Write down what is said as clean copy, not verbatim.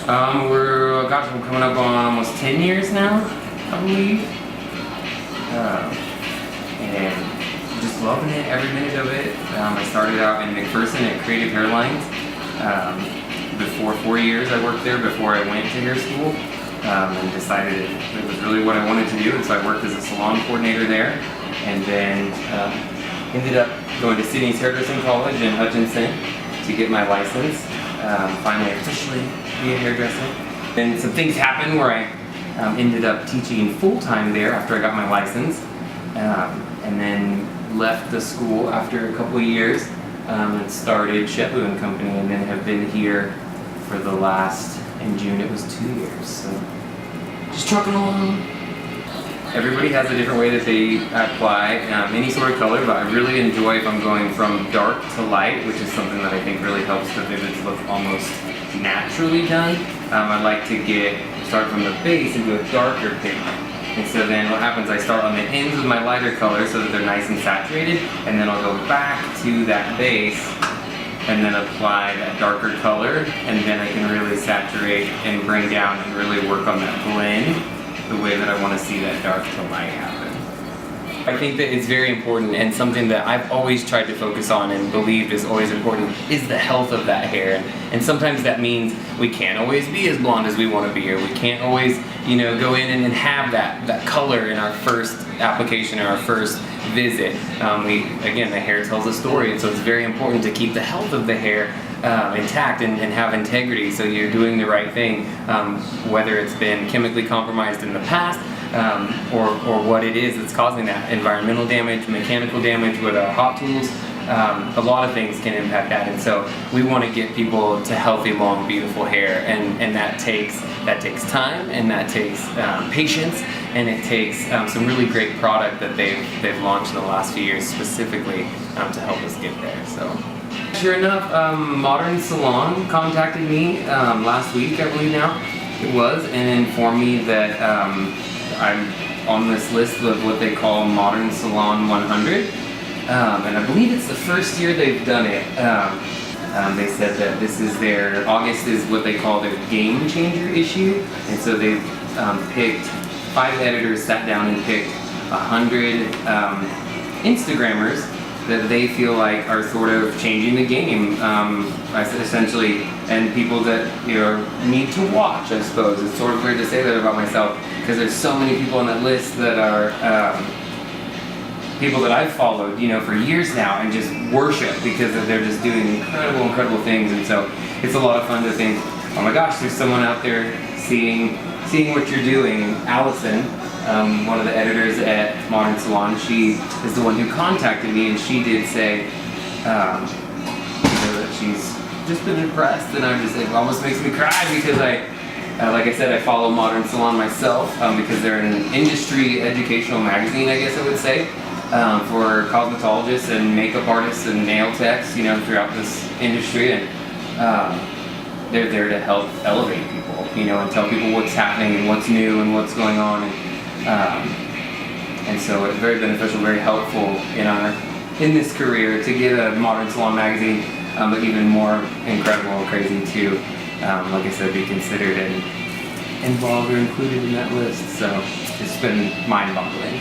We're coming up on almost 10 years now, I believe. And just loving it, every minute of it. I started out in McPherson at Creative Hairlines. Before 4 years I worked there before I went to hair school, and decided it was really what I wanted to do, and so I worked as a salon coordinator there, and then ended up going to Sydney's Hairdressing College in Hutchinson to get my license, finally officially be a hairdresser. And some things happened where I ended up teaching full-time there after I got my license, and then left the school after a couple of years and started Cheveux and Company, and then have been here for the last, in June it was 2 years, so just trucking along. Everybody has a different way that they apply any sort of color, but I really enjoy if I'm going from dark to light, which is something that I think really helps the vivids look almost naturally done. I like to start from the base and do a darker pigment. And so then what happens, I start on the ends with my lighter color so that they're nice and saturated, and then I'll go back to that base and then apply that darker color, and then I can really saturate and bring down and really work on that blend the way that I want to see that dark to light happen. I think that it's very important, and something that I've always tried to focus on and believed is always important is the health of that hair. And sometimes that means we can't always be as blonde as we want to be, or we can't always, go in and have that color in our first application or our first visit. Again, the hair tells a story, and so it's very important to keep the health of the hair intact and have integrity, so you're doing the right thing, whether it's been chemically compromised in the past, or what it is that's causing that. Environmental damage, mechanical damage with our hot tools, a lot of things can impact that, and so we want to get people to healthy, long, beautiful hair, and that takes time, and that takes patience, and it takes some really great product that they've launched in the last few years specifically to help us get there. So. Sure enough, Modern Salon contacted me last week, I believe now it was, and informed me that I'm on this list of what they call Modern Salon 100, and I believe it's the first year they've done it. They said that this is August is what they call their game changer issue, and so they've picked 5 editors, sat down and picked 100 Instagrammers that they feel like are sort of changing the game, essentially, and people that need to watch, I suppose. It's sort of weird to say that about myself, because there's so many people on that list that are people that I've followed, for years now, and just worship because they're just doing incredible things. And so it's a lot of fun to think, oh my gosh, there's someone out there seeing what you're doing. Allison, one of the editors at Modern Salon, she is the one who contacted me, and she did say that she's just been impressed, and it almost makes me cry because like I said, I follow Modern Salon myself because they're an industry educational magazine, I guess I would say, for cosmetologists and makeup artists and nail techs, throughout this industry, and they're there to help elevate people, and tell people what's happening and what's new and what's going on, and so it's very beneficial, very helpful in this career to get a Modern Salon magazine, but even more incredible and crazy to, like I said, be considered and involved or included in that list. So it's been mind-boggling.